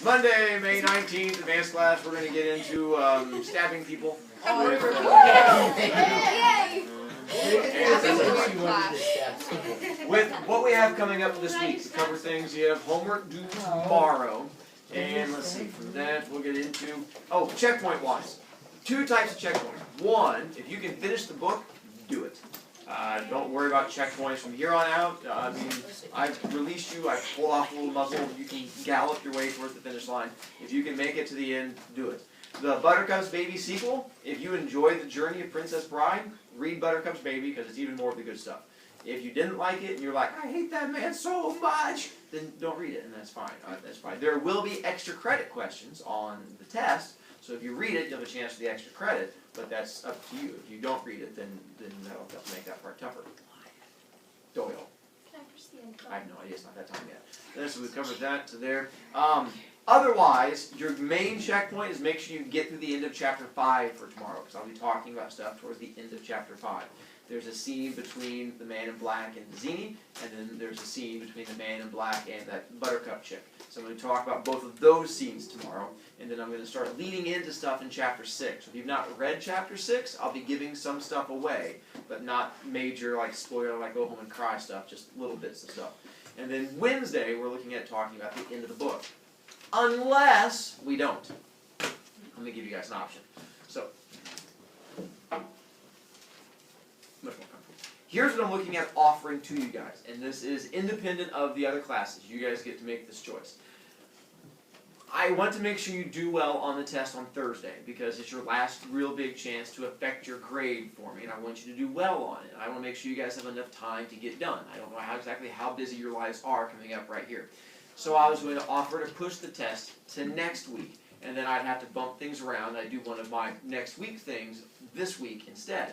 Monday, May 19th, advanced class, we're going to get into stabbing people. With what we have coming up this week to cover things, you have homework due tomorrow. And let's see, from that we'll get into, checkpoint wise. Two types of checkpoints. One, if you can finish the book, do it. Don't worry about checkpoints from here on out. I've released you, I've pulled off a little muscle, you can gallop your way towards the finish line. If you can make it to the end, do it. The Buttercup's Baby sequel, if you enjoyed the journey of Princess Bride, read Buttercup's Baby because it's even more of the good stuff. If you didn't like it and you're like, I hate that man so much, then don't read it, and that's fine. That's fine. There will be extra credit questions on the test, so if you read it, you'll have a chance for the extra credit, but that's up to you. If you don't read it, then that'll make that part tougher. Doyle. Can I proceed? I have no idea, it's not that time yet. So we've covered that to there. Otherwise, your main checkpoint is make sure you get through the end of chapter 5 for tomorrow, because I'll be talking about stuff towards the end of chapter 5. There's a scene between the man in black and Zini, and then there's a scene between the man in black and that Buttercup chick. So I'm going to talk about both of those scenes tomorrow, and then I'm going to start leading into stuff in chapter 6. If you've not read chapter 6, I'll be giving some stuff away, but not major, like spoiler, like go home and cry stuff, just little bits of stuff. And then Wednesday, we're looking at talking about the end of the book. Unless we don't. Let me give you guys an option. So, much more comfortable. Here's what I'm looking at offering to you guys, and this is independent of the other classes. You guys get to make this choice. I want to make sure you do well on the test on Thursday, because it's your last real big chance to affect your grade for me, and I want you to do well on it. I want to make sure you guys have enough time to get done. I don't know exactly how busy your lives are coming up right here. So I was going to offer to push the test to next week, and then I'd have to bump things around. I'd do one of my next week things this week instead.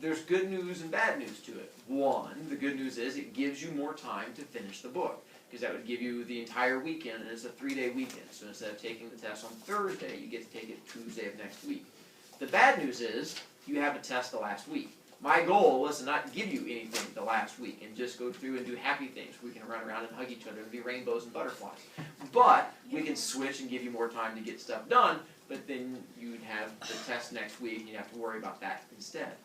There's good news and bad news to it. One, the good news is it gives you more time to finish the book, because that would give you the entire weekend, and it's a 3-day weekend. So instead of taking the test on Thursday, you get to take it Tuesday of next week. The bad news is you have a test the last week. My goal was to not give you anything the last week and just go through and do happy things. We can run around and hug each other and be rainbows and butterflies. But we can switch and give you more time to get stuff done, but then you'd have the test next week and you'd have to worry about that instead.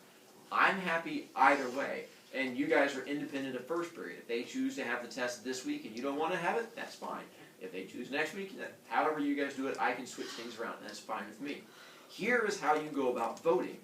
I'm happy either way, and you guys are independent of first period. If they choose to have the test this week and you don't want to have it, that's fine. If they choose next week, however you guys do it, I can switch things around, and that's fine with me. Here is how you go about voting.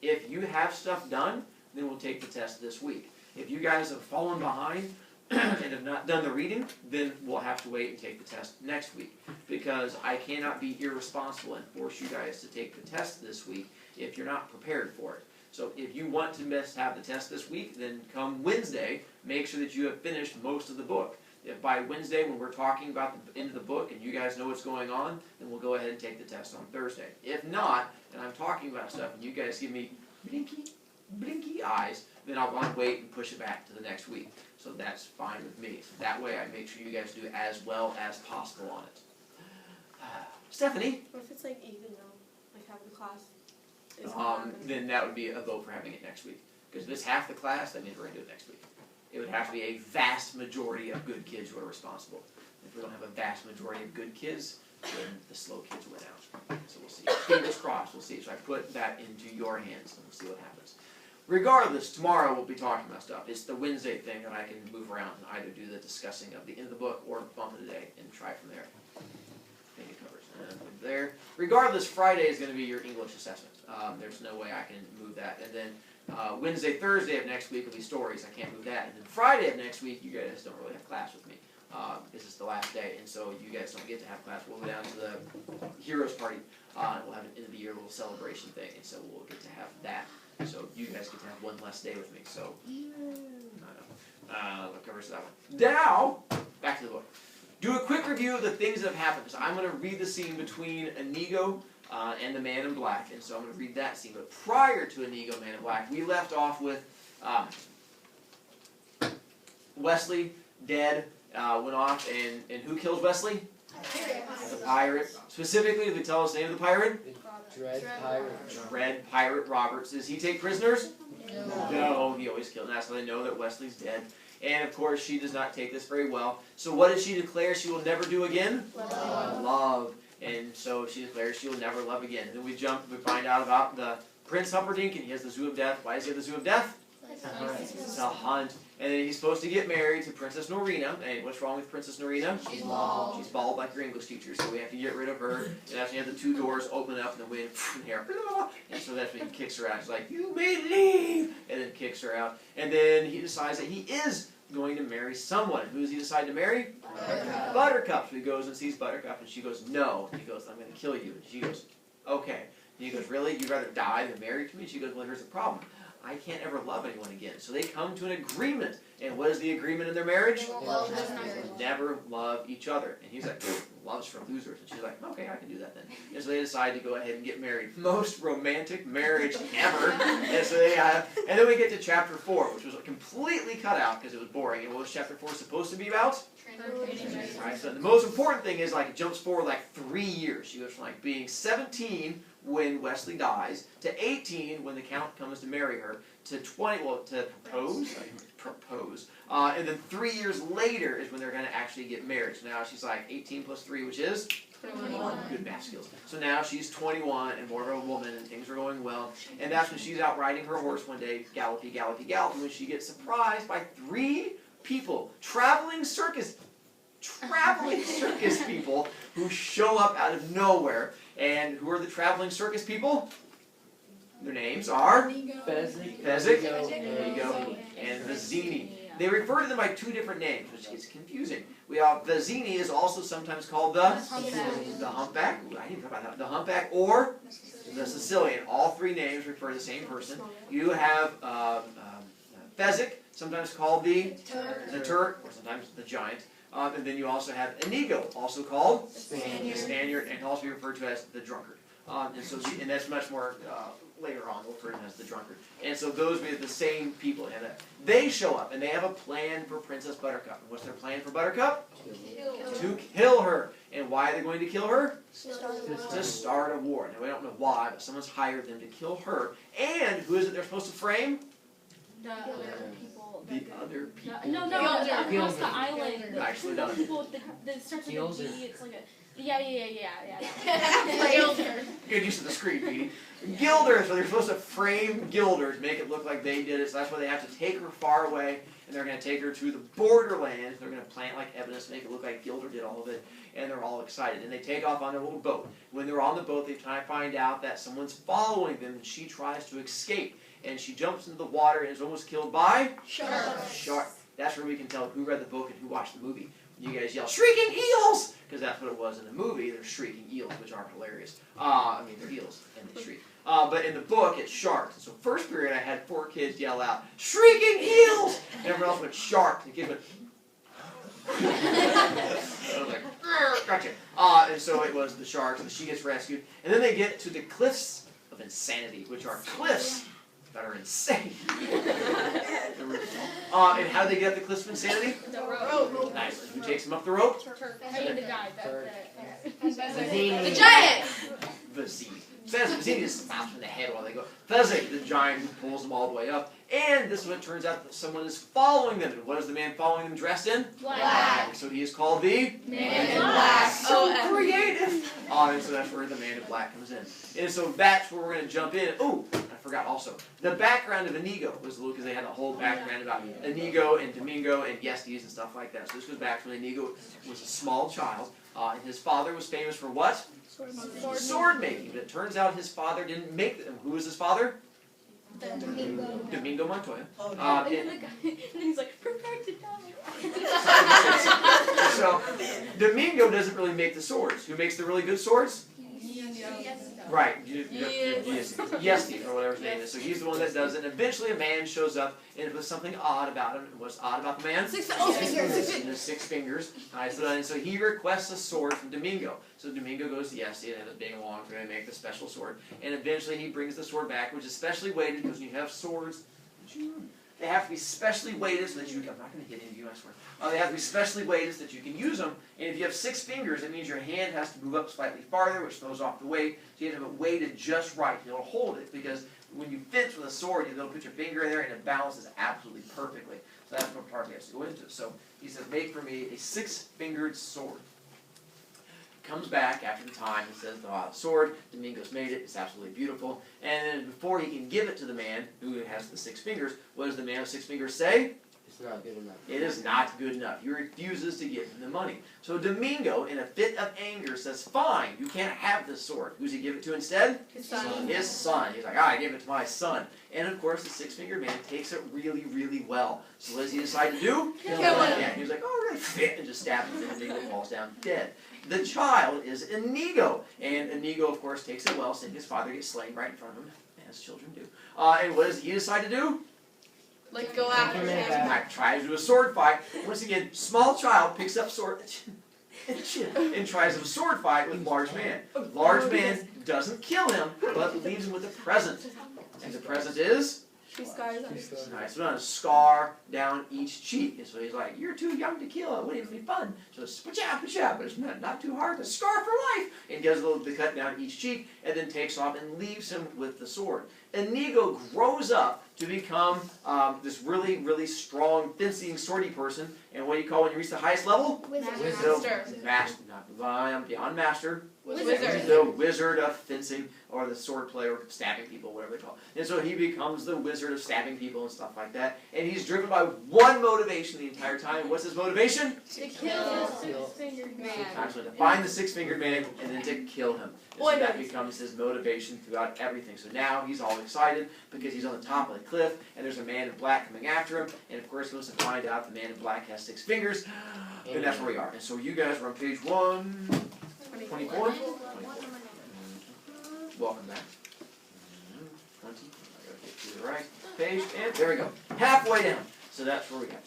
If you have stuff done, then we'll take the test this week. If you guys have fallen behind and have not done the reading, then we'll have to wait and take the test next week, because I cannot be irresponsible and force you guys to take the test this week if you're not prepared for it. So if you want to have the test this week, then come Wednesday, make sure that you have finished most of the book. If by Wednesday, when we're talking about the end of the book and you guys know what's going on, then we'll go ahead and take the test on Thursday. If not, and I'm talking about stuff and you guys give me blinky eyes, then I'll want to wait and push it back to the next week. So that's fine with me. So that way I make sure you guys do as well as possible on it. Stephanie? What if it's like even though, like half the class is then that would be a vote for having it next week. Because if it's half the class, that means we're going to do it next week. It would have to be a vast majority of good kids who are responsible. If we don't have a vast majority of good kids, then the slow kids win out. So we'll see. Fingers crossed, we'll see. So I put that into your hands, and we'll see what happens. Regardless, tomorrow we'll be talking about stuff. It's the Wednesday thing that I can move around and either do the discussing of the end of the book or bump of the day and try from there. I think it covers there. Regardless, Friday is going to be your English assessment. There's no way I can move that. And then Wednesday, Thursday of next week will be stories. I can't move that. And then Friday of next week, you guys don't really have class with me. This is the last day, and so you guys don't get to have class. We'll go down to the Heroes Party, and we'll have an end-of-the-year little celebration thing, and so we'll get to have that. So you guys get to have one less day with me. So, what covers that one? Now, back to the book. Do a quick review of the things that have happened. So I'm going to read the scene between Inigo and the Man in Black, and so I'm going to read that scene. But prior to Inigo, Man in Black, we left off with Wesley dead. Went off, and who kills Wesley? The pirate. Specifically, did they tell us the name of the pirate? Dread Pirate Roberts. Does he take prisoners? No, he always kills. And that's how they know that Wesley's dead. And of course, she does not take this very well. So what does she declare she will never do again? Love. And so she declares she will never love again. And then we find out about the Prince Humperdinck, and he has the Zoo of Death. Why does he have the Zoo of Death? It's a hunt. And then he's supposed to get married to Princess Norina. And what's wrong with Princess Norina? She's bald. She's bald like your English teacher, so we have to get rid of her. And actually have the two doors open up and the wind and hair. And so that's when he kicks her out. He's like, you may leave! And then kicks her out. And then he decides that he is going to marry someone. Who does he decide to marry? Buttercup. So he goes and sees Buttercup, and she goes, no. And he goes, I'm going to kill you. And she goes, okay. And he goes, really? You'd rather die than marry to me? She goes, well, here's the problem. I can't ever love anyone again. So they come to an agreement. And what is the agreement in their marriage? Never love each other. And he's like, love's for losers. And she's like, okay, I can do that then. And so they decide to go ahead and get married. Most romantic marriage ever. And so and then we get to chapter 4, which was completely cut out because it was boring. And what was chapter 4 supposed to be about? Right, so the most important thing is, like, it jumps forward like 3 years. She goes from like being 17 when Wesley dies to 18 when the Count comes to marry her to 20, well, to propose. And then 3 years later is when they're going to actually get married. So now she's like 18 plus 3, which is 21. Good math skills. So now she's 21 and more of a woman, and things are going well. And that's when she's out riding her horse one day, gallopy, gallopy, gallopy, when she gets surprised by 3 people, traveling circus people who show up out of nowhere. And who are the traveling circus people? Their names are Fezzik, Inigo, and Vizzini. They refer to them by 2 different names, which gets confusing. We have Vizzini is also sometimes called the Humpback. Ooh, I didn't talk about that. The Humpback or the Sicilian. All 3 names refer to the same person. You have Fezzik, sometimes called the Turk, or sometimes the Giant. And then you also have Inigo, also called the Spaniard, and also referred to as the Drunkard. And that's much more later on, we'll refer to him as the Drunkard. And so those are the same people. And they show up, and they have a plan for Princess Buttercup. And what's their plan for Buttercup? To kill her. And why are they going to kill her? To start a war. Now, we don't know why, but someone's hired them to kill her. And who is it they're supposed to frame? The people. The other people. No, across the island. Actually, The no. people that starts with a B. It's like a. Yeah. Good use of the screen, Petey. Gilders, so they're supposed to frame Gilders, make it look like they did it, so that's why they have to take her far away, and they're going to take her to the borderlands. They're going to plant like evidence, make it look like Gilder did all of it, and they're all excited. And they take off on their little boat. When they're on the boat, they try to find out that someone's following them, and she tries to escape. And she jumps into the water and is almost killed by shark. That's where we can tell who read the book and who watched the movie. You guys yell, shrieking eels! Because that's what it was in the movie. They're shrieking eels, which are hilarious. They're eels, and they shriek. But in the book, it's sharks. So first period, I had 4 kids yell out, shrieking eels! And everyone else went, shark. The kid went, I was like, gotcha. And so it was the sharks, and she gets rescued. And then they get to the cliffs of insanity, which are cliffs that are insane. And how do they get up the cliffs of insanity? The rope. Nice. Who takes them up the rope? The guy. The giant! Vizzini. Vizzini just stops in the head while they go. Fezzik, the giant who pulls them all the way up. And this is when it turns out that someone is following them. And what is the man following them dressed in? Black. So he is called the Man in Black. So creative. And so that's where the Man in Black comes in. And so that's where we're going to jump in. Oh, I forgot also. The background of Inigo was because they had a whole background about Inigo and Domingo and Yestes and stuff like that. So this goes back to when Inigo was a small child. And his father was famous for what? Sword making. But it turns out his father didn't make them. Who was his father? Domingo Montoya. And then he's like, prepare to die. So, Domingo doesn't really make the swords. Who makes the really good swords? Right. Yes, or whatever his name is. So he's the one that does it. And eventually a man shows up, and it was something odd about him. What's odd about the man? 6 fingers. And his 6 fingers. And so he requests a sword from Domingo. So Domingo goes to Yesty and ends up being along for him to make the special sword. And eventually he brings the sword back, which is specially weighted because when you have swords, they have to be specially weighted so that you can, I'm not going to hit any of you, I swear. They have to be specially weighted so that you can use them. And if you have 6 fingers, it means your hand has to move up slightly farther, which throws off the weight. So you have to have it weighted just right to be able to hold it. Because when you fence with a sword, you'll be able to put your finger in there and it balances absolutely perfectly. So that's what part he has to go into. So he says, make for me a 6-fingered sword. Comes back after the time, he says, the sword, Domingo's made it, it's absolutely beautiful. And then before he can give it to the man who has the 6 fingers, what does the man with 6 fingers say? It's not good enough. It is not good enough. He refuses to give him the money. So Domingo, in a fit of anger, says, fine, you can't have this sword. Who's he give it to instead? His son. His son. He's like, I give it to my son. And of course, the 6-fingered man takes it really, really well. So what does he decide to do? Kill him. Yeah, he was like, oh, really? Fit, and just stabs him, and Domingo falls down dead. The child is Inigo. And Inigo, of course, takes it well, seeing his father get slain right in front of him, as children do. And what does he decide to do? Like go after him. Tries to do a sword fight. Once again, small child picks up sword and tries a sword fight with large man. Large man doesn't kill him, but leaves him with a present. And the present is? She scars him. Nice one, a scar down each cheek. And so he's like, you're too young to kill, it wouldn't even be fun. So it's pa-cha, but it's not too hard, a scar for life. And he does a little bit cut down each cheek, and then takes off and leaves him with the sword. Inigo grows up to become this really, really strong, fencing, swordy person. And what do you call when you reach the highest level? Master. Master, not beyond master. Wizard. The wizard of fencing, or the sword player, or stabbing people, whatever they call it. And so he becomes the wizard of stabbing people and stuff like that. And he's driven by one motivation the entire time. And what's his motivation? To kill the 6-fingered man. Actually, to find the 6-fingered man and then to kill him. And so that becomes his motivation throughout everything. So now he's all excited because he's on the top of the cliff and there's a man in black coming after him. And of course he wants to find out the man in black has 6 fingers. And that's where we are. And so you guys are on page 124. Welcome back. 20. I gotta get to the right page. And there we go. Halfway down. So that's where we got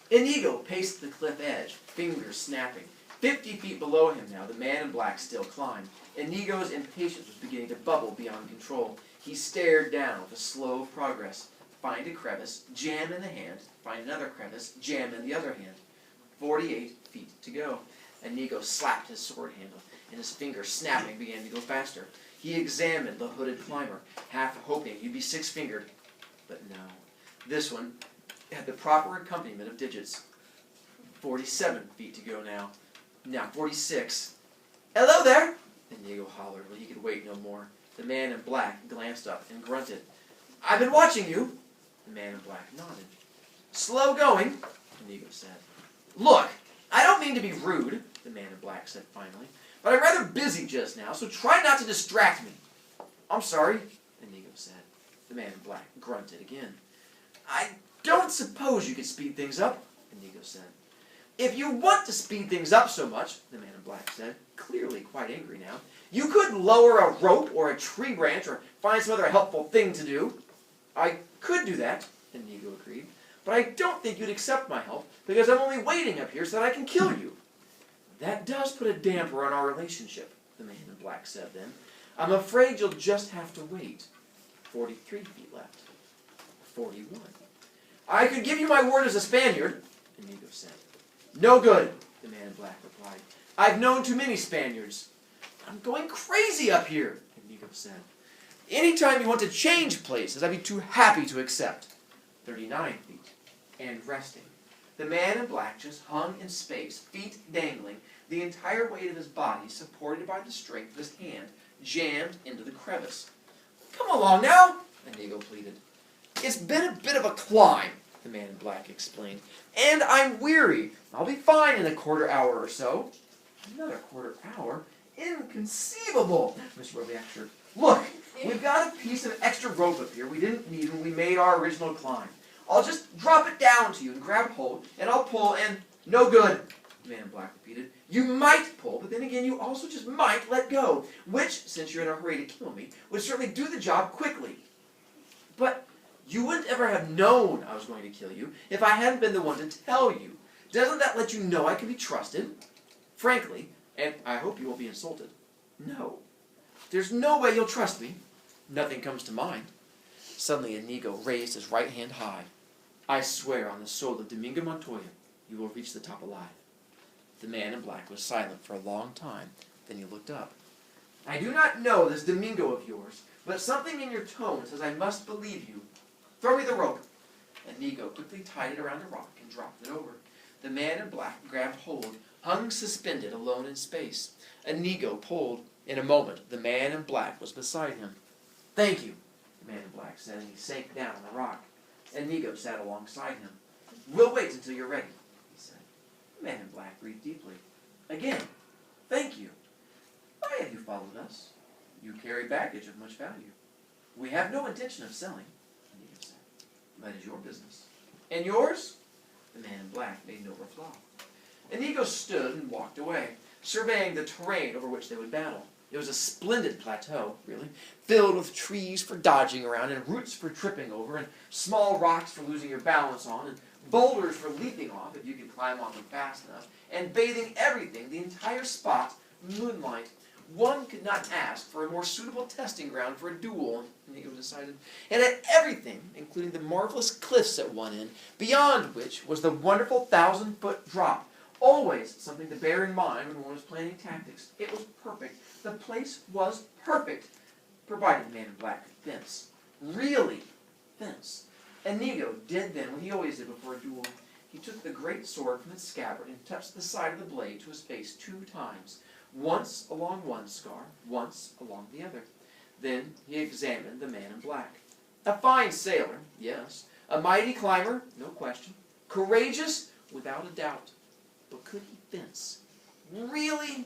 to. Inigo paced the cliff edge, fingers snapping. 50 feet below him now, the man in black still climbed. Inigo's impatience was beginning to bubble beyond control. He stared down with a slow progress. Find a crevice, jam in the hand. Find another crevice, jam in the other hand. 48 feet to go. Inigo slapped his sword handle, and his fingers snapping began to go faster. He examined the hooded climber, half hoping he'd be 6-fingered. But no. This one had the proper accompaniment of digits. 47 feet to go now. Now 46. Hello there! Inigo hollered when he could wait no more. The man in black glanced up and grunted. I've been watching you. The man in black nodded. Slow going, Inigo said. Look, I don't mean to be rude, the man in black said finally, but I'm rather busy just now, so try not to distract me. I'm sorry, Inigo said. The man in black grunted again. I don't suppose you could speed things up, Inigo said. If you want to speed things up so much, the man in black said, clearly quite angry now, you could lower a rope or a tree branch or find some other helpful thing to do. I could do that, Inigo agreed, but I don't think you'd accept my help because I'm only waiting up here so that I can kill you. That does put a damper on our relationship, the man in black said then. I'm afraid you'll just have to wait. 43 feet left. 41. I could give you my word as a Spaniard, Inigo said. No good, the man in black replied. I've known too many Spaniards. I'm going crazy up here, Inigo said. Anytime you want to change places, I'd be too happy to accept. 39 feet. And resting. The man in black just hung in space, feet dangling, the entire weight of his body, supported by the strength of his hand, jammed into the crevice. Come along now, Inigo pleaded. It's been a bit of a climb, the man in black explained. And I'm weary. I'll be fine in a quarter hour or so. Another quarter hour? Inconceivable, Miss Brovicast. Look, we've got a piece of extra rope up here we didn't need when we made our original climb. I'll just drop it down to you and grab hold, and I'll pull, and no good, the man in black repeated. You might pull, but then again you also just might let go, which, since you're in a hurry to kill me, would certainly do the job quickly. But you wouldn't ever have known I was going to kill you if I hadn't been the one to tell you. Doesn't that let you know I can be trusted? Frankly, and I hope you won't be insulted, no. There's no way you'll trust me. Nothing comes to mind. Suddenly Inigo raised his right hand high. I swear on the soul of Domingo Montoya, you will reach the top alive. The man in black was silent for a long time. Then he looked up. I do not know this Domingo of yours, but something in your tone says I must believe you. Throw me the rope. Inigo quickly tied it around a rock and dropped it over. The man in black grabbed hold, hung suspended alone in space. Inigo pulled. In a moment, the man in black was beside him. "Thank you," the man in black said, and he sank down on the rock. Inigo sat alongside him. "We'll wait until you're ready," he said. The man in black breathed deeply. Again, "Thank you. Why have you followed us? You carry baggage of much value." "We have no intention of selling," Inigo said. "That is your business." "And yours?" The man in black made no reply. Inigo stood and walked away, surveying the terrain over which they would battle. It was a splendid plateau, really, filled with trees for dodging around, and roots for tripping over, and small rocks for losing your balance on, and boulders for leaping off if you could climb on them fast enough, and bathing everything, the entire spot, moonlight. One could not ask for a more suitable testing ground for a duel, Inigo decided. It had everything, including the marvelous cliffs at one end, beyond which was the wonderful 1,000-foot drop. Always something to bear in mind when one was planning tactics. It was perfect. The place was perfect, provided the man in black could fence. Really fence. Inigo did then what he always did before a duel. He took the great sword from its scabbard and touched the side of the blade to his face 2 times. Once along one scar, once along the other. Then he examined the man in black. A fine sailor, yes. A mighty climber, no question. Courageous, without a doubt. But could he fence? Really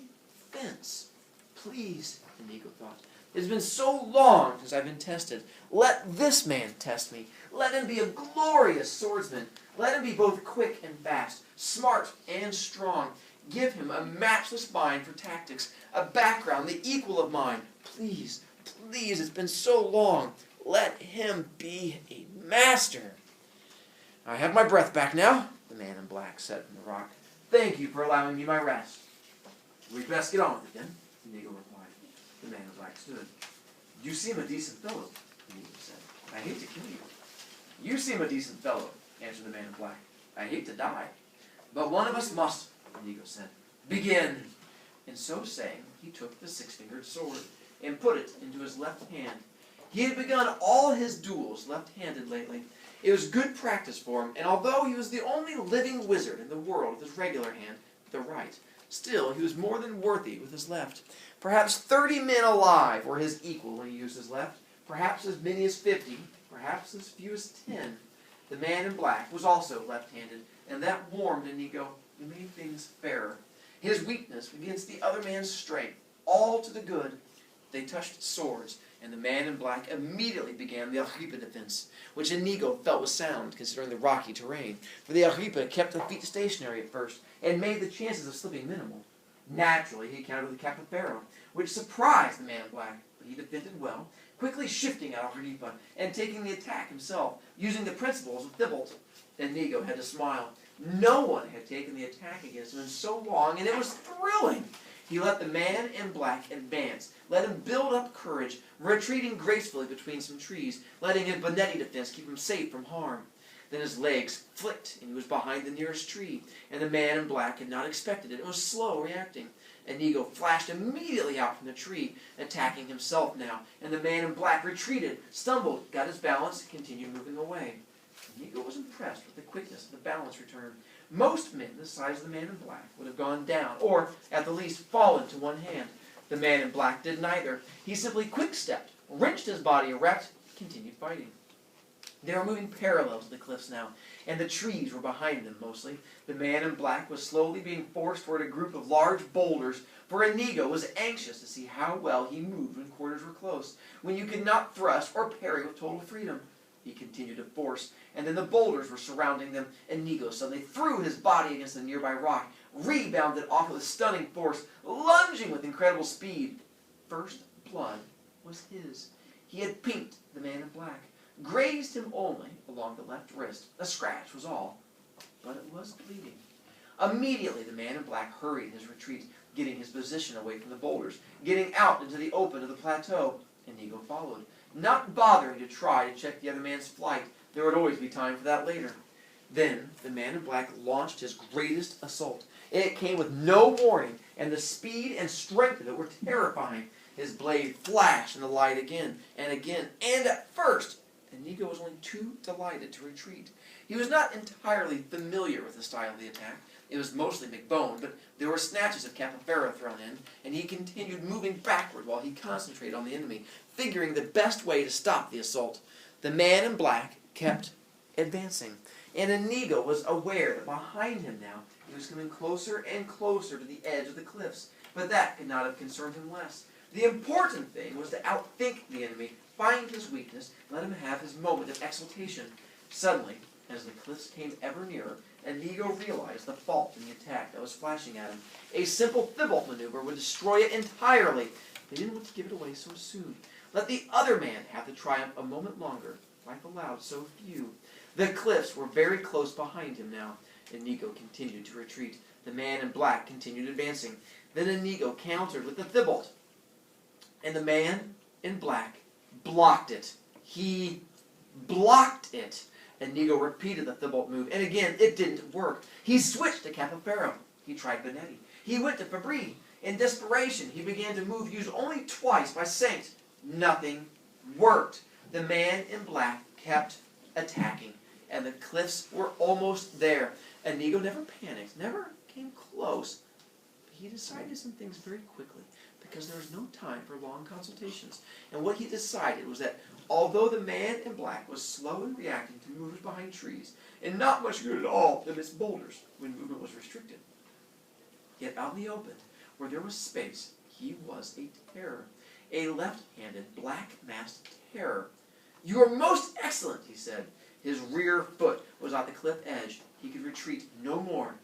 fence? Please, Inigo thought. It has been so long since I've been tested. Let this man test me. Let him be a glorious swordsman. Let him be both quick and fast, smart and strong. Give him a matchless mind for tactics, a background the equal of mine. Please, please, it's been so long. Let him be a master. I have my breath back now, the man in black said from the rock. Thank you for allowing me my rest. We'd best get on with it then, Inigo replied. The man in black stood. You seem a decent fellow, Inigo said. I hate to kill you. You seem a decent fellow, answered the man in black. I hate to die. But one of us must, Inigo said. Begin. And so saying, he took the 6-fingered sword and put it into his left hand. He had begun all his duels left-handed lately. It was good practice for him, and although he was the only living wizard in the world with his regular hand, the right, still he was more than worthy with his left. Perhaps 30 men alive were his equal when he used his left, perhaps as many as 50, perhaps as few as 10. The man in black was also left-handed, and that warmed Inigo and made things fairer. His weakness against the other man's strength, all to the good. They touched swords, and the man in black immediately began the Agripa defense, which Inigo felt was sound, considering the rocky terrain, for the Agripa kept the feet stationary at first, and made the chances of slipping minimal. Naturally, he countered with the Capifero, which surprised the man in black, but he defended well, quickly shifting out Agripa, and taking the attack himself, using the principles of Thibault. Inigo had to smile. No one had taken the attack against him in so long, and it was thrilling. He let the man in black advance, let him build up courage, retreating gracefully between some trees, letting his Bonetti defense keep him safe from harm. Then his legs flicked, and he was behind the nearest tree, and the man in black had not expected it. It was slow reacting. Inigo flashed immediately out from the tree, attacking himself now, and the man in black retreated, stumbled, got his balance, and continued moving away. Inigo was impressed with the quickness of the balance return. Most men the size of the man in black would have gone down, or, at the least, fallen to one hand. The man in black did neither. He simply quick-stepped, wrenched his body erect, and continued fighting. They were moving parallel to the cliffs now, and the trees were behind them mostly. The man in black was slowly being forced toward a group of large boulders, for Inigo was anxious to see how well he moved when quarters were close, when you could not thrust or parry with total freedom. He continued to force, and then the boulders were surrounding them. Inigo suddenly threw his body against a nearby rock, rebounded off with stunning force, lunging with incredible speed. First blood was his. He had pinked the man in black, grazed him only along the left wrist. A scratch was all, but it was bleeding. Immediately the man in black hurried his retreat, getting his position away from the boulders, getting out into the open of the plateau. Inigo followed, not bothering to try to check the other man's flight. There would always be time for that later. Then the man in black launched his greatest assault. It came with no warning, and the speed and strength of it were terrifying. His blade flashed in the light again and again, and at first Inigo was only too delighted to retreat. He was not entirely familiar with the style of the attack. It was mostly McBone, but there were snatches of Capoferro thrown in, and he continued moving backward while he concentrated on the enemy, figuring the best way to stop the assault. The man in black kept advancing, and Inigo was aware that behind him now he was coming closer and closer to the edge of the cliffs, but that could not have concerned him less. The important thing was to outthink the enemy, find his weakness, let him have his moment of exultation. Suddenly, as the cliffs came ever nearer, Inigo realized the fault in the attack that was flashing at him. A simple Thibault maneuver would destroy it entirely. They didn't want to give it away so soon. Let the other man have the triumph a moment longer. Life allowed so few. The cliffs were very close behind him now. Inigo continued to retreat. The man in black continued advancing. Then Inigo countered with the Thibault, and the man in black blocked it. He blocked it. Inigo repeated the Thibault move, and again it didn't work. He switched to Capoferro. He tried Benetti. He went to Fabri. In desperation, he began to move used only twice by Saint. Nothing worked. The man in black kept attacking, and the cliffs were almost there. Inigo never panicked, never came close. But he decided some things very quickly, because there was no time for long consultations. And what he decided was that although the man in black was slow in reacting to movers behind trees, and not much good at all amidst boulders when movement was restricted, yet out in the open, where there was space, he was a terror. A left-handed, black-masked terror. "You are most excellent," he said. His rear foot was at the cliff edge. He could retreat no more.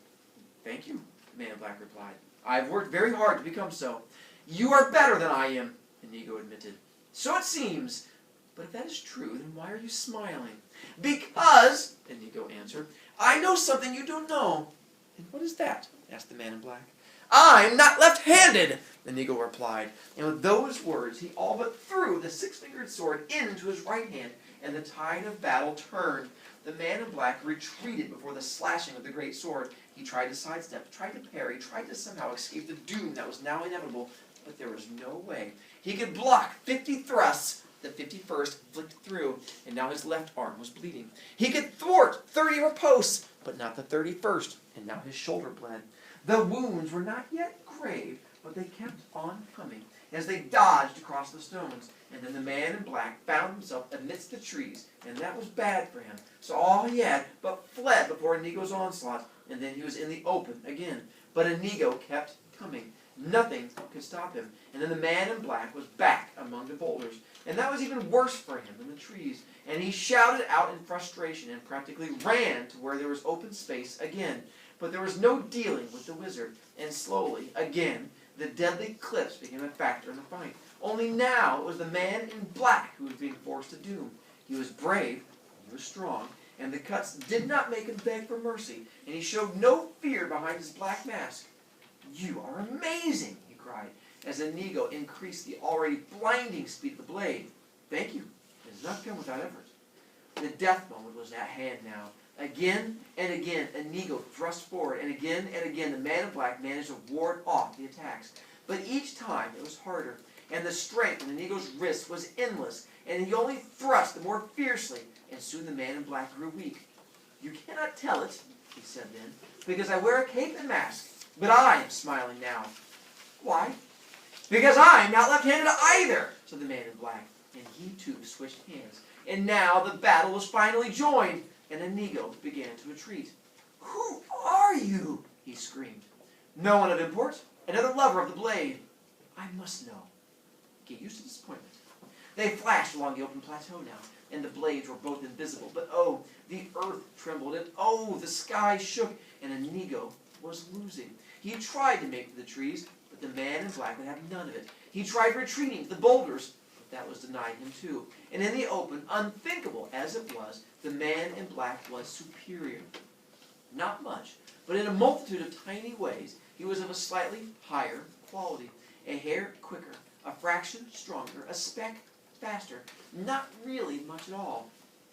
"Thank you," the man in black replied. "I have worked very hard to become so." "You are better than I am," Inigo admitted. "So it seems. But if that is true, then why are you smiling?" "Because," Inigo answered, "I know something you don't know." "And what is that?" asked the man in black. "I'm not left-handed," Inigo replied. And with those words, he all but threw the six-fingered sword into his right hand, and the tide of battle turned. The man in black retreated before the slashing of the great sword. He tried to sidestep, tried to parry, tried to somehow escape the doom that was now inevitable, but there was no way. He could block 50 thrusts. The 51st flicked through, and now his left arm was bleeding. He could thwart 30 riposts, but not the 31st, and now his shoulder bled. The wounds were not yet grave, but they kept on coming as they dodged across the stones. And then the man in black found himself amidst the trees, and that was bad for him. So all he had but fled before Inigo's onslaught, and then he was in the open again. But Inigo kept coming. Nothing could stop him. And then the man in black was back among the boulders, and that was even worse for him than the trees. And he shouted out in frustration and practically ran to where there was open space again. But there was no dealing with the wizard, and slowly, again, the deadly cliffs became a factor in the fight. Only now it was the man in black who was being forced to doom. He was brave, he was strong, and the cuts did not make him beg for mercy, and he showed no fear behind his black mask. "You are amazing," he cried, as Inigo increased the already blinding speed of the blade. "Thank you. It has not come without effort." The death moment was at hand now. Again and again, Inigo thrust forward, and again the man in black managed to ward off the attacks. But each time it was harder, and the strength in Inigo's wrist was endless, and he only thrust the more fiercely, and soon the man in black grew weak. "You cannot tell it," he said then, "because I wear a cape and mask, but I am smiling now." "Why?" "Because I am not left-handed either," said the man in black, and he too switched hands. And now the battle was finally joined, and Inigo began to retreat. "Who are you?" he screamed. "No one of import. Another lover of the blade." "I must know." Get used to disappointment. They flashed along the open plateau now, and the blades were both invisible. But oh, the earth trembled, and oh, the sky shook, and Inigo was losing. He tried to make for the trees, but the man in black would have none of it. He tried retreating to the boulders, but that was denied him too. And in the open, unthinkable as it was, the man in black was superior. Not much, but in a multitude of tiny ways, he was of a slightly higher quality. A hair quicker, a fraction stronger, a speck faster. Not really much at all,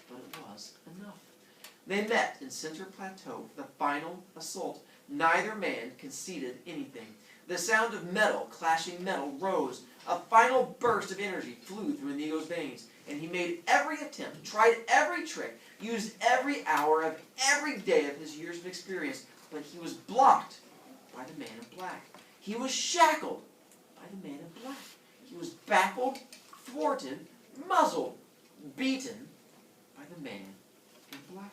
but it was enough. They met in Center Plateau for the final assault. Neither man conceded anything. The sound of metal clashing metal rose. A final burst of energy flew through Inigo's veins, and he made every attempt, tried every trick, used every hour of every day of his years of experience, but he was blocked by the man in black. He was shackled by the man in black. He was baffled, thwarted, muzzled, beaten by the man in black.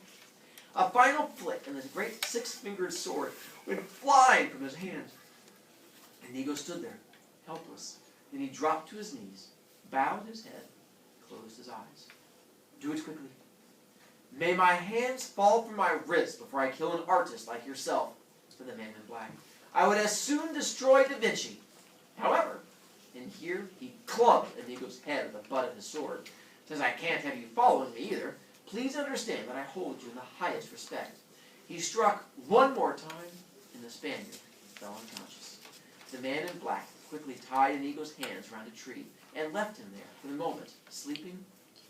A final flick, and the great six-fingered sword went flying from his hands. Inigo stood there, helpless. Then he dropped to his knees, bowed his head, closed his eyes. Do it quickly. May my hands fall from my wrists before I kill an artist like yourself, said the man in black. I would as soon destroy Da Vinci. However, and here he clubbed Inigo's head with the butt of his sword. Since I can't have you following me either, please understand that I hold you in the highest respect. He struck one more time, and the Spaniard fell unconscious. The man in black quickly tied Inigo's hands around a tree and left him there for the moment, sleeping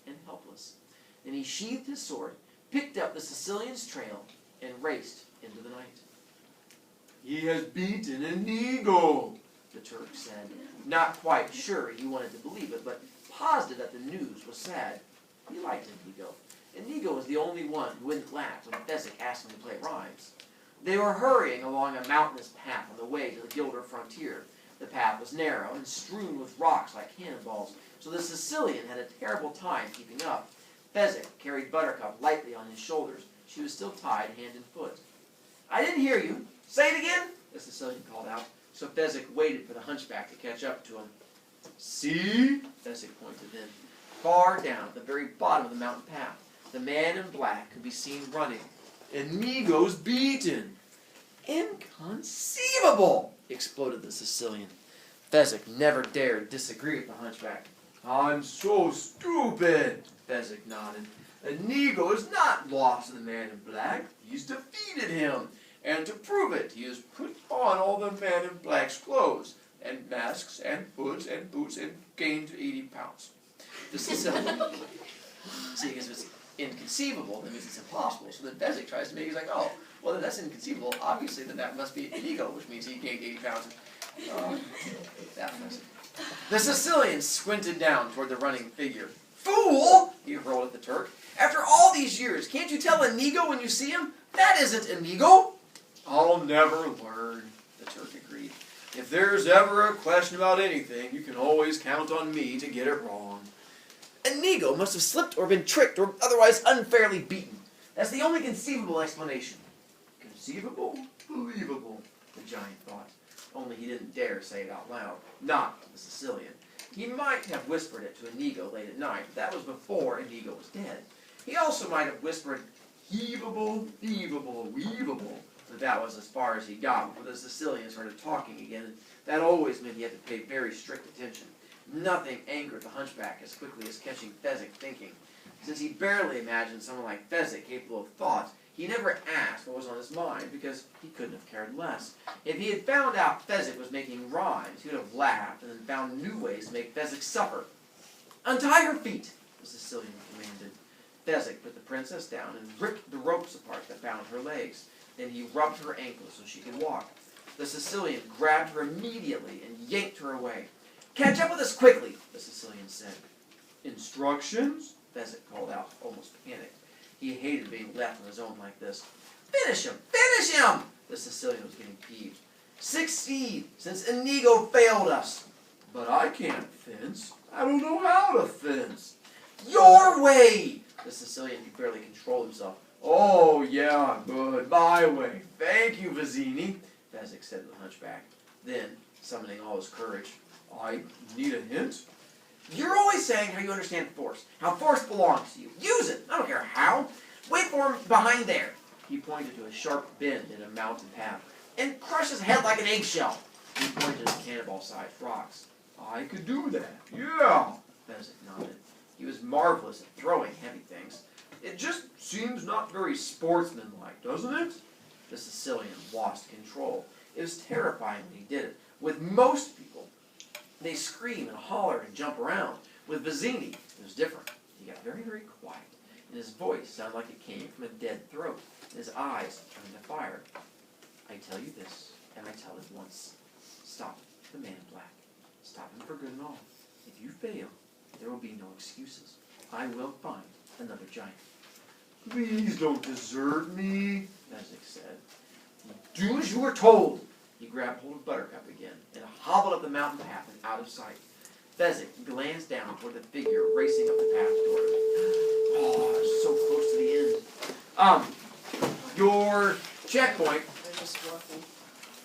and helpless. Then he sheathed his sword, picked up the Sicilian's trail, and raced into the night. He has beaten Inigo, the Turk said, not quite sure he wanted to believe it, but positive that the news was sad. He liked Inigo. Inigo was the only one who wouldn't laugh when Fezzik asked him to play rhymes. They were hurrying along a mountainous path on the way to the Gilder frontier. The path was narrow and strewn with rocks like cannonballs, so the Sicilian had a terrible time keeping up. Fezzik carried Buttercup lightly on his shoulders. She was still tied hand and foot. I didn't hear you. Say it again, the Sicilian called out, so Fezzik waited for the hunchback to catch up to him. See? Fezzik pointed then. Far down at the very bottom of the mountain path, the man in black could be seen running. Inigo's beaten. Inconceivable! Exploded the Sicilian. Fezzik never dared disagree with the hunchback. I'm so stupid, Fezzik nodded. Inigo is not lost to the man in black. He's defeated him. And to prove it, he has put on all the man in black's clothes, and masks, and hoods, and boots, and gained 80 pounds. The Sicilian, seeing as it's inconceivable, that means it's impossible. So then Fezzik tries to make it, he's like, oh, well, then that's inconceivable. Obviously, then that must be Inigo, which means he gained 80 pounds. That Fezzik. The Sicilian squinted down toward the running figure. Fool! He hurled at the Turk. After all these years, can't you tell Inigo when you see him? That isn't Inigo. I'll never learn, the Turk agreed. If there's ever a question about anything, you can always count on me to get it wrong. Inigo must have slipped or been tricked or otherwise unfairly beaten. That's the only conceivable explanation. Conceivable? Believable, the giant thought. Only he didn't dare say it out loud. Not to the Sicilian. He might have whispered it to Inigo late at night, but that was before Inigo was dead. He also might have whispered, heavable, thievable, weavable, but that was as far as he got before the Sicilian started talking again, and that always meant he had to pay very strict attention. Nothing angered the hunchback as quickly as catching Fezzik thinking. Since he barely imagined someone like Fezzik capable of thought, he never asked what was on his mind, because he couldn't have cared less. If he had found out Fezzik was making rhymes, he would have laughed and then found new ways to make Fezzik suffer. Untie her feet, the Sicilian commanded. Fezzik put the princess down and ripped the ropes apart that bound her legs. Then he rubbed her ankles so she could walk. The Sicilian grabbed her immediately and yanked her away. Catch up with us quickly, the Sicilian said. Instructions? Fezzik called out, almost panicked. He hated being left on his own like this. Finish him! Finish him! The Sicilian was getting peeved. Succeed, since Inigo failed us. But I can't fence. I don't know how to fence. Your way! The Sicilian could barely control himself. Oh, yeah, good. My way. Thank you, Vizzini, Fezzik said to the hunchback. Then, summoning all his courage, I need a hint? You're always saying how you understand force, how force belongs to you. Use it. I don't care how. Wait for him behind there. He pointed to a sharp bend in a mountain path. And crush his head like an eggshell. He pointed at cannonball-sized rocks. I could do that. Yeah, Fezzik nodded. He was marvelous at throwing heavy things. It just seems not very sportsmanlike, doesn't it? The Sicilian lost control. It was terrifying when he did it. With most people, they scream and holler and jump around. With Vizzini, it was different. He got very, very quiet, and his voice sounded like it came from a dead throat, and his eyes turned to fire. I tell you this, and I tell it once. Stop the man in black. Stop him for good and all. If you fail, there will be no excuses. I will find another giant. Please don't desert me, Fezzik said. Do as you were told. He grabbed hold of Buttercup again and hobbled up the mountain path and out of sight. Fezzik glanced down toward the figure racing up the path toward him. Oh, it's so close to the end. Your checkpoint.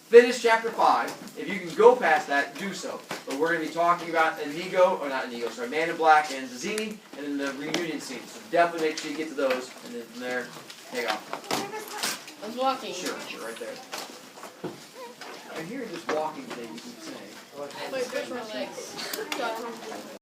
Finish chapter 5. If you can go past that, do so. But we're going to be talking about Man in Black and Zazzini, and then the reunion scene. So definitely make sure you get to those, and then from there, take off. I was walking. Sure, right there. I hear this walking thing you keep saying. My fish my legs.